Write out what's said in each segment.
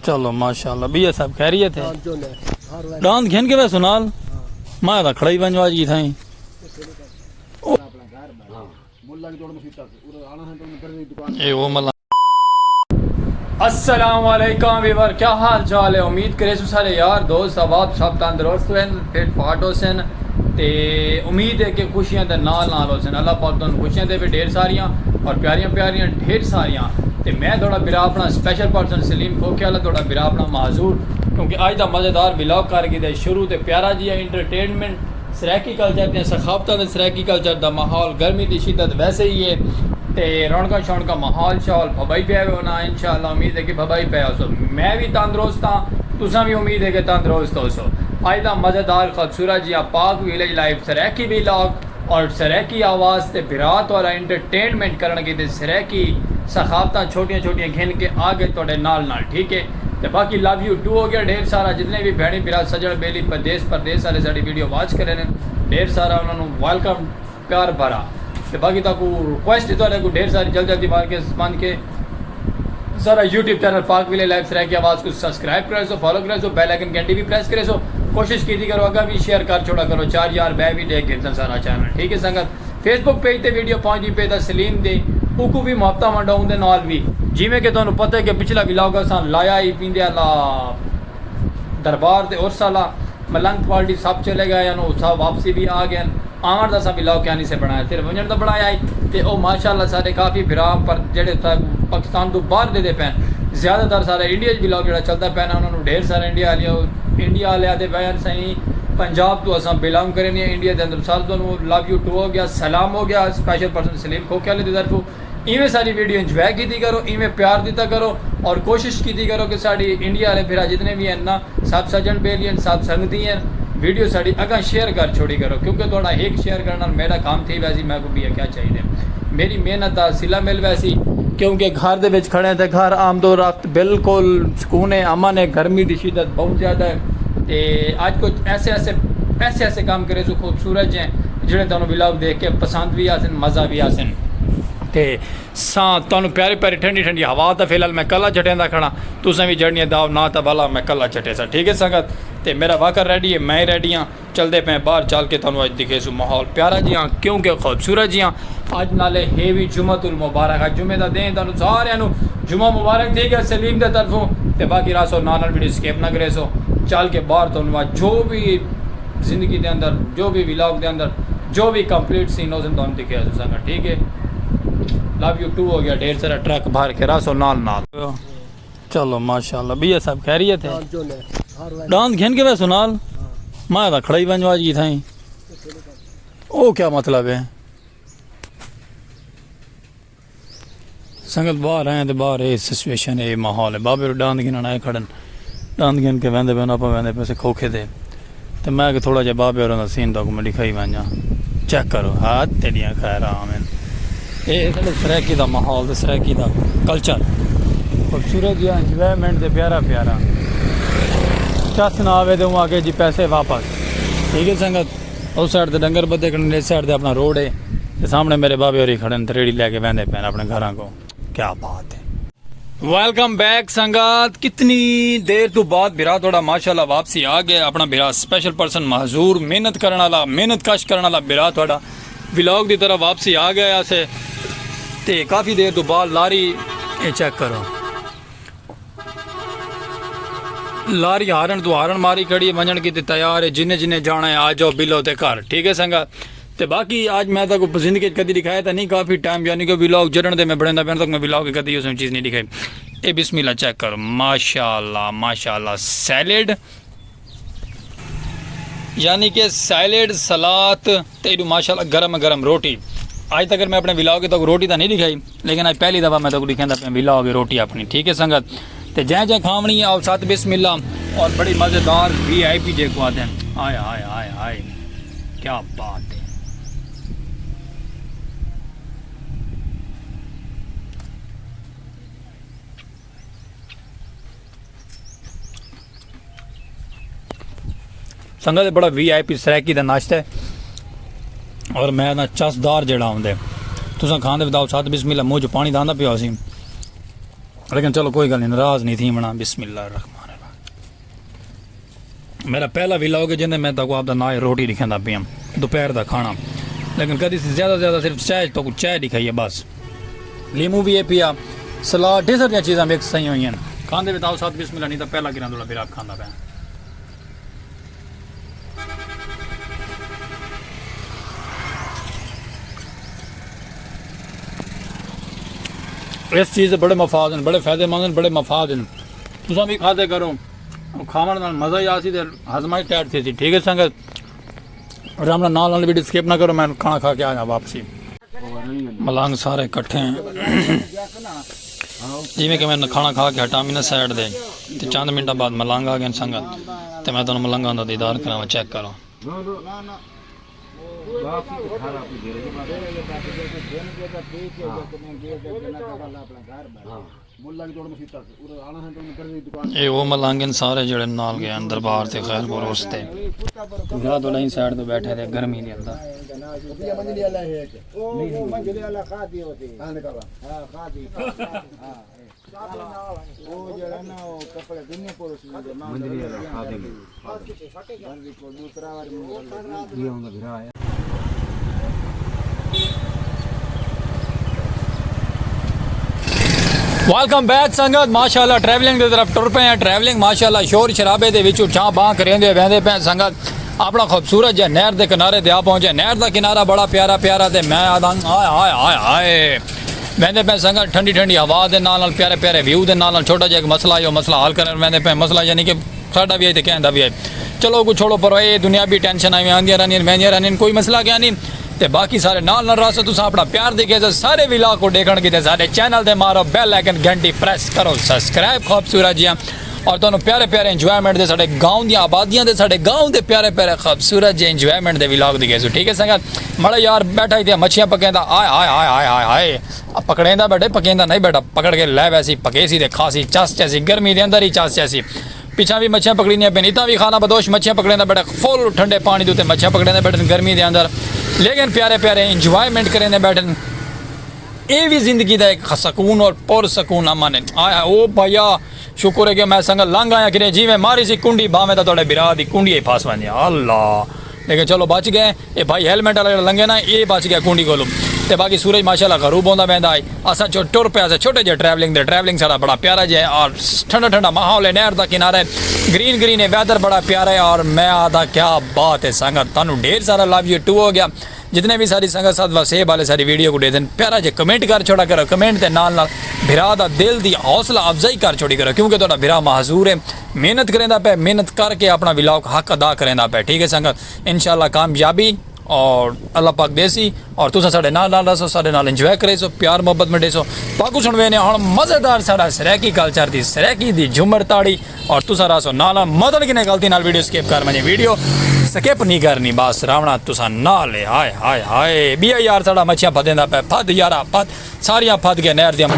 चलो माशाल्लाह भैया सब खैरियत है। डांस घेन के वे सुनाल मैं तो खड़ा ही बनवाज की था ये वो मला। अस्सलाम वालेकुम वीवर, क्या हाल चाल है? उम्मीद करे सारे यार दोस्त अब सब तंदुरुस्त हैं, फिट फाट हो सन ते उम्मीद है कि खुशियां दे नाल नाल हो सन। अल्लाह पाक तुहानू खुशियां देवे ढेर सारियां और प्यारियां प्यारियां ढेर सारियां। ते मैं थोड़ा बिरा अपना स्पेशल पर्सन सलीम खोखियाला थोड़ा बिरा अपना माजूर, क्योंकि अज का मज़ेदार ब्लॉग कर गए शुरू तो प्यारा जी इंटरटेनमेंट सराकी कल्चर द सखावत सराकी कल्चर का माहौल, गर्मी की शिद्दत वैसे ही है तो रौनक शौनक माहौल शाल भबाई पे होना इंशाअल्लाह। उम्मीद है कि भबाई पे हो। मैं भी तंदुरुस्त हाँ, तुसा भी उम्मीद है कि तंदुरुस्त हो। अज का मज़ेदार खूबसूरत जी पाक विलेज लाइफ सराकी ब्लॉग और सराकी आवाज़ से बिरात वाला इंटरटेनमेंट करने सराकी सखावत छोटिया छोटिया घिन के आगे थोड़े नाल नाल, ठीक है। तो बाकी लव यू टू हो गया ढेर सारा, जितने भी भैनी बिरा सजन बेली प्रदेश वाले साड़ी वीडियो वॉच करें ढेर सारा उन्होंने वेलकम प्यार भरा। तो बाकी तक रिक्वेस्ट है को ढेर सारी जल्द जल्दी मार के बन के सारा यूट्यूब चैनल पाक विलेज लाइफ सराकी आवाज़ को सब्सक्राइब करे सो, फॉलो करे सो, बेल आइकन घंटी भी प्रेस करे सो। कोशिश की करो अगर भी शेयर कर छोड़ा करो 4 यार बै भी देख गिरता सारा चैनल, ठीक है संगत। फेसबुक पेज पर वीडियो पहुँची पे था सलीम दे उको भी मुहब्बत वंडाउन दे नाल भी, जिमें कि तुहानू पता है कि पिछला व्लॉग असां लाया ही पींदे आला दरबार ते उर्स आला मलंग पार्टी सब चले गए हैं, सब वापसी भी आ गए। आवन का असां व्लॉग क्या नहीं से बनाया, सिर्फ वंजन का बनाया ही ते ओ माशाअल्लाह सारे काफ़ी बिरा पर जेडे पाकिस्तान तो बाहर दे पैन, ज़्यादातर सारे इंडिया व्लॉग जो चलता पैन उन्होंने ढेर सारे इंडिया वाले आते पैन सही पंजाब तो असां बिलोंग करें इंडिया के अंदर। साल तो लव यू टू हो गया, सलाम हो गया स्पेशल पर्सन सलीम खोखियाले की तरफों। इवें सारी वीडियो इंजॉय की करो, इवें प्यार दिता करो और कोशिश की करो कि साड़ी इंडिया वाले फिर जितने भी हैं ना सब सजन बेलियन सब संगती हैं वीडियो साड़ी अगर शेयर कर छोड़ी करो, क्योंकि थोड़ा एक शेयर करना मेरा काम थी वैसी मैं को भी क्या चाहिए मेरी मेहनत का सिला मिल वैसी, क्योंकि घर दे विच खड़े थे घर आमदो रफ्त बिल्कुल सुकून है अमन है, गर्मी की शिद्दत बहुत ज़्यादा है। तो आज कुछ ऐसे काम करे जो खूबसूरत हैं जिन्हें तुहानू व्लॉग देख के पसंद भी आसन मज़ा भी आसन। तो तुहानू प्यारी प्यारी ठंडी ठंडी हवा तो फिलहाल मैं कला चटेंदा खड़ा, तुसें भी जड़नियाँ दाव ना तो भला मैं कला चटे सा, ठीक है संगत। तो मेरा वाकर रेडी है, मैं रेडी हाँ, चलते पे बाहर चल के तुहानू अज दिखे सू माहौल प्यारा जी हाँ, क्योंकि खूबसूरत जी हाँ। अज नाले है भी जुम्मतुल मुबारक है, जुम्मे का दिन तुहानू सारियां जुम्मा मुबारक ठीक है सलीम के तरफों। तो बाकी रासो नाल वीडियो स्किप ना करे सो, चल के बाहर तुहानू जो भी जिंदगी के अंदर जो भी व्लॉग के अंदर जो भी कंप्लीट सीन हो तुहानू दिखे संगत, ठीक है। लव यू टू हो गया ढेर सारा ट्रक भर के रासो नाल नाल। चलो माशाल्लाह भैया सब खैरियत है। डांस घेन के वे सुनाल मैं तो खड़ा ही बनवाज की था ओ क्या मतलब है संगत बाहर आए तो बाहर ये सिचुएशन है, माहौल है। बाबे डांस गिन आए खड़न डांस गिन के वहदे पे आप वहदे पैसे खोखे थे तो मैं कि थोड़ा जहा बाबे और सीन तक मैं दिखाई वजा चेक करो हाथ तेरिया खैर आमें ये सराकी का माहौल सराकी का कल्चर खूबसूरत जी इंजॉयमेंट से प्यारा प्यारा चस ना आवे तो आगे जी पैसे वापस, ठीक है संगत। उस साइड से डंगर बदे खड़े, इस साइड से अपना रोड है, तो सामने मेरे बाबे और खड़े रेड़ी लैके बहते पैन अपने घर को, क्या बात है। वेलकम बैक संगत, कितनी देर तो बाद बिरा थोड़ा माशाल्लाह वापसी आ गया अपना बिरा स्पेशल पर्सन महजूर मेहनत करने वाला मेहनत कश करने वाला बिरा थोड़ा व्लॉग की तरह वापसी आ गया से। ते काफ़ी देर तो बाद लारी ये चेक करो लारी हारन तो हारन मारी खड़ी वंजन की तैयार है, जिन्हें जिन्हें जाना है आ जाओ बिलो ते घर, ठीक है संगत। तो बाकी आज मैं तो जिंदगी कभी दिखाया था नहीं काफ़ी टाइम, यानी कि व्लॉग जड़न दे मैं बड़ा पैन तक मैं व्लॉग कभी उसमें चीज़ नहीं दिखाई। ये बिस्मिल्लाह चेक करो माशाल्लाह माशाल्लाह सैलेड यानी कि सैलेड सलाद तो माशाल्लाह गरम गरम रोटी। आज तक मैं अपने व्लॉग के तक रोटी तो नहीं दिखाई, लेकिन आज पहली दफ़ा मैं तो दिखाता पे व्लॉग रोटी अपनी, ठीक है संगत। तो जै जै खावनी है और साथ बिस्मिल्लाह और बड़ी मज़ेदार VIP जे को आते हैं। आय आय आय आय क्या बात है। संगत बड़ा VIP सराकी का नाश्ता है और मैं ना चसदार जड़ा आंदे तुसा खाने बताओ साथ बिस्मिल्लाह मुँह च पानी दांदा पिया सी लेकिन चलो कोई गल नहीं, नाराज नहीं थी मना। बिस्मिल्लाह। मेरा पहला व्लॉग है जिन्हें मैं तक आपका ना रोटी दिखाता पिया दोपहर का खाना, लेकिन कभी ज़्यादा से ज़्यादा सिर्फ चाय तो चाय दिखाई है बस। लीमू भी है पिया, सलाद, ढेर सारिया चीज़ा मिक्स सही हुई हैं। खाते बताओ साथ बिस्मिल्लाह, नहीं तो पहला गिरा थोड़ा फिर आप खाना पाया। इस चीज़ से बड़े मफाद हैं, बड़े फायदेमंद हैं, बड़े मफाद हैं। तुम भी खाते करो, खावन नाल मज़ा ही आसी, हजमा ही टाइट थी। ठीक है संगत, आराम नाल वीडियो स्किप ना करो, मैं खाना खा के आया वापसी। मलंग सारे इकट्ठे हैं जिमें कि मैं खाना खा के हटा मैंने साइड दे, तो चंद मिनट बाद मलंग आ गए संगत, तो मैं तुम मलंगा का दीदार करावा, चेक करो। ये वो मलंग सारे जड़े नाल गए दरबार से खैर रोस्ते थोड़ा ही साइड तो बैठे थे गर्मी के अंदर। वेलकम बैक संगत, माशाअल्लाह ट्रैवलिंग की तरफ टुर पे हैं। ट्रैवलिंग माशाअल्लाह शोर शराबे के विचों छां बां करेंदे वहदे पे संगत। अपना खूबसूरत जहा नहर के किनारे ते आ पहुंचे। नहर का किनारा बड़ा प्यारा प्यारा, ते मैं आदा आए आए आए आए वहदे पे संगत। ठंडी ठंडी हवा के नाल प्यारे प्यारे व्यू के नाल छोटा जिहा मसला है, मसला हल करन वहदे पे। मसला यानी कि साडा भी है तो कहंदा भी है, चलो कुछ छोड़ो पर ये दुनिया भी टेंशन आई आंदियां रहनियां वहदियां रहनियां, कोई मसला क्या नहीं। ते बाकी सारे नाल रस तुम अपना प्यार दिखे तो सारे व्लॉग को देखने की सारे चैनल ते मारो बेल आइकन घंटी प्रेस करो सब्सक्राइब। खूबसूरत जिहा और तुहानू प्यारे प्यारे इंजॉयमेंट दे साडे गाँव दी आबादियां दे साडे गाँव दे प्यारे प्यारे खूबसूरत जे इंजॉयमेंट दे व्लॉग दिखे सो। ठीक है संगत, मड़ा यार बैठा ही मच्छियाँ पकेंदा आए आए आए आए आए आए पकड़ेंदा बैठे पकेंदा नहीं बैठा, पकड़ के लै वैसी पकेसी ते खासी चस चैसी गर्मी के अंदर ही चस चैसी। पिछा भी मच्छियाँ पकड़नियाँ पैन, इतना भी खाना बदोश मच्छियाँ पकड़ेंदा बैठे फुल ठंडे पानी के मच्छियाँ पकड़ेंदा बैठन गर्मी के अंदर, लेकिन प्यारे प्यारे इंजॉयमेंट करेंदे बैठन। ये भी जिंदगी का एक सकून और पुरसकून अमन है। आया ओ भैया शुक्र है कि मैं संग लंघ आया कि जी मैं मारी सी कुंडी भावें तो थोड़े बिरा की कुंडी ही फस वी अल्लाह, लेकिन चलो बच गए। ये भाई हेलमेट वाला लंघे ना ये बच गया कुंडी कोलों। तो बाकी सूरज माशाल्लाह गरूब होंदा बहदा है। असा जो टुर पे अस छोटे जे ट्रैवलिंग सारा बड़ा प्यारा जो है और ठंडा ठंडा माहौल है, नहर का किनारा है, ग्रीन ग्रीन है, वेदर बड़ा प्यारा है। और मैं आदा क्या बात है संगत, तुहानू ढेर सारा लव यू टू हो गया। जितने भी सारी संगत साथ वसेब वाले सारी वीडियो को दे दें प्यारा जे कमेंट कर छोड़ा करो, कमेंट के नाल भिरा दा दिल दी हौसला अफजाई कर छोड़ी करो, क्योंकि तुहाडा भिरा महजूर है, मेहनत करेंदा पे, मेहनत करके अपना व्लॉग हक अदा करेंदा पे। ठीक है संगत, इंशाल्लाह कामयाबी और अल्लाह पाक देसी और तुसा साडे नाल रसो, साडे नाल इंजॉय करे सो, प्यार मोहब्बत में देसो। बाकू सुन वेने हुण मज़ेदार साडा सरैकी कल्चर दी सरैकी दी झुमर ताड़ी और तुसा रसो नाल मदन किने गलती नाल वीडियो स्किप कर मजे, वीडियो स्किप नहीं करनी बस रावणा तुसा नाल। हाय हाय हाय बिया यार साडा मच्छियां फदेंदा पे, फद यारा फद सारियां फद गए नहर दियां।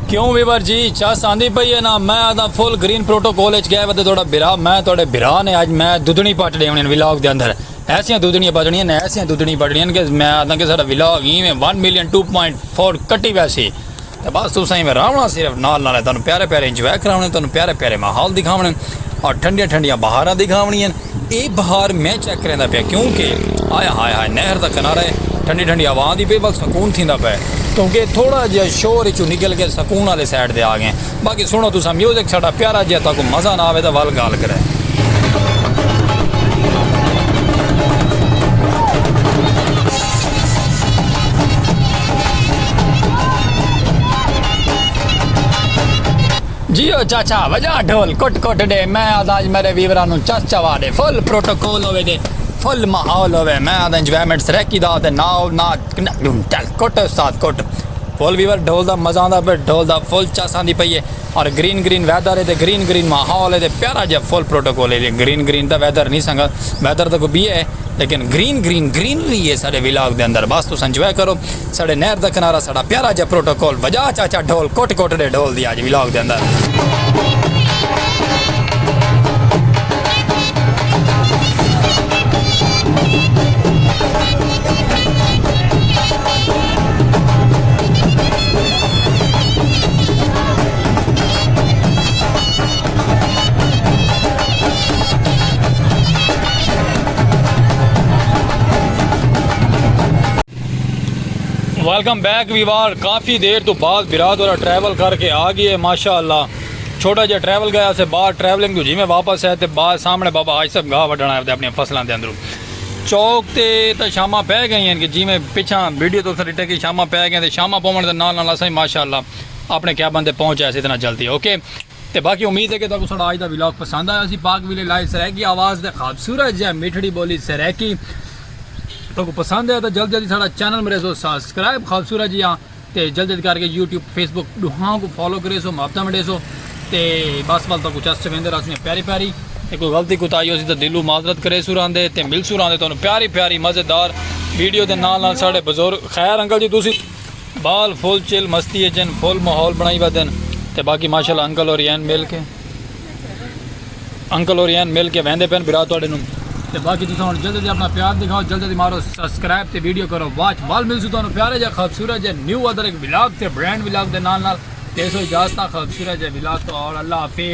क्यों वीवर जी चस आंदी पई है ना, मैं आदा फुल ग्रीन प्रोटोकॉल गए वे थोड़ा बिरा, मैं थोड़े बिरा ने अज मैं दुधनी पट देनी व्लॉग के अंदर, ऐसियां दुधनियां बजनियां ने, ऐसियां दुधनी बजनियां कि मैं आदा कि साडा व्लॉग ही में 1 मिलियन 2.4 कट्टी वैसी। तो बस तुसें में रावणा सिर्फ नाल नाल तुहानू प्यारे प्यारे इंजॉय कराने, तुहानू प्यारे प्यारे माहौल दिखावने और ठंडियां ठंडियां बहारां दिखावनियां। ये बहार मैं चेक करेंदा पिया क्योंकि आया हाय हाय नहर का किनारा है, ठंडी ठंडी हवा दी पे बस सुकून थींदा पे, क्योंकि थोड़ा जिहा शोर चो निकल के सुकून वाले साइड दे आ गए। बाकी सुनो तुसा म्यूजिक साडा प्यारा जिहा, ताको मज़ा ना आवे तो वल गाल करे। जियो चाचा वजा ढोल कुट कुट दे, मैं आज मेरे वीवरां नू चस चवा दे, फुल प्रोटोकॉल होवे दे, फुल माहौल होवे मैं आदा इंजॉयमेंट सरैकी दा ते नाल ना टल कोट साथ कोट फुल वीवर ढोल दा मजा आंदा पे ढोल दा फुल चास आंदी पई है और ग्रीन ग्रीन वैदर है ते ग्रीन ग्रीन माहौल है ते प्यारा जिहा फुल प्रोटोकॉल है ग्रीन ग्रीन दा वैदर नहीं संगा वैदर तो कोई भी है लेकिन ग्रीन ग्रीन ग्रीनरी है साढ़े विलाग दे अंदर बस तुस इंजॉय करो साढ़े नहर दा किनारा साढ़ा प्यारा जिहा प्रोटोकॉल वजा चाचा ढोल कोट कोट दे ढोल दी अज विलाग दे अंदर वेलकम बैक वीवार काफ़ी देर तो बाद विराट और ट्रैवल करके आ गई है माशाअल्लाह छोटा जिहा ट्रैवल गया से बाहर ट्रैवलिंग तो जिमें वापस है तो बाहर सामने बाबा आज सब गाह वड्डना है अपनी फसलों के अंदरों चौक तो शामा पै गई हैं कि जिमें पिछा वीडियो तो रिटे कि शामा पै गए तो शामा पवन के नाल असें माशाअल्लाह अपने कैबन तक पहुँच जाए इतना जल्दी ओके तो बाकी उम्मीद है कि तुहानू साडा अज दा व्लॉग पसंद आया सी पाक विले लाइव सरैकी आवाज़ दे खूबसूरत जिहा मिठड़ी बोली सरैकी तो पसंद है तो जल्द जल्दी साडा चैनल मेरे सो सब्सक्राइब खूबसूरत जी हाँ तो जल्द जल्दी करके यूट्यूब फेसबुक दुहां को फॉलो करे सो मुहब्बत में सो तो बस वाल तो चस्ट वेंदे रसने प्यारी प्यारी कोई गलती कुताई हो सी तो दिलों माजरत करे सुरांदे तो मिल सुरांदे तो प्यारी प्यारी मज़ेदार वीडियो के नाल साढ़े बुजुर्ग खैर अंकल जी तुसी बाल फुल चिल मस्ती है जन फुल माहौल बनाई वा दिन तो बाकी माशाल्लाह अंकल और यन मिल के वहदे पैन बिरा तुहाडे नूं ते बाकी तुम जल्दी जल्दी अपना प्यार दिखाओ जल्दी जल्दी मारो सब्सक्राइब ते वीडियो करो वाच वाल मिलसू तुहानू प्यारे जिहा खूबसूरत जिहा न्यू अदर एक व्लॉग ते ब्रांड व्लॉग दे नाल तेसो इजाजत खूबसूरत जिहा व्लॉग तो और अल्लाह हाफिज़।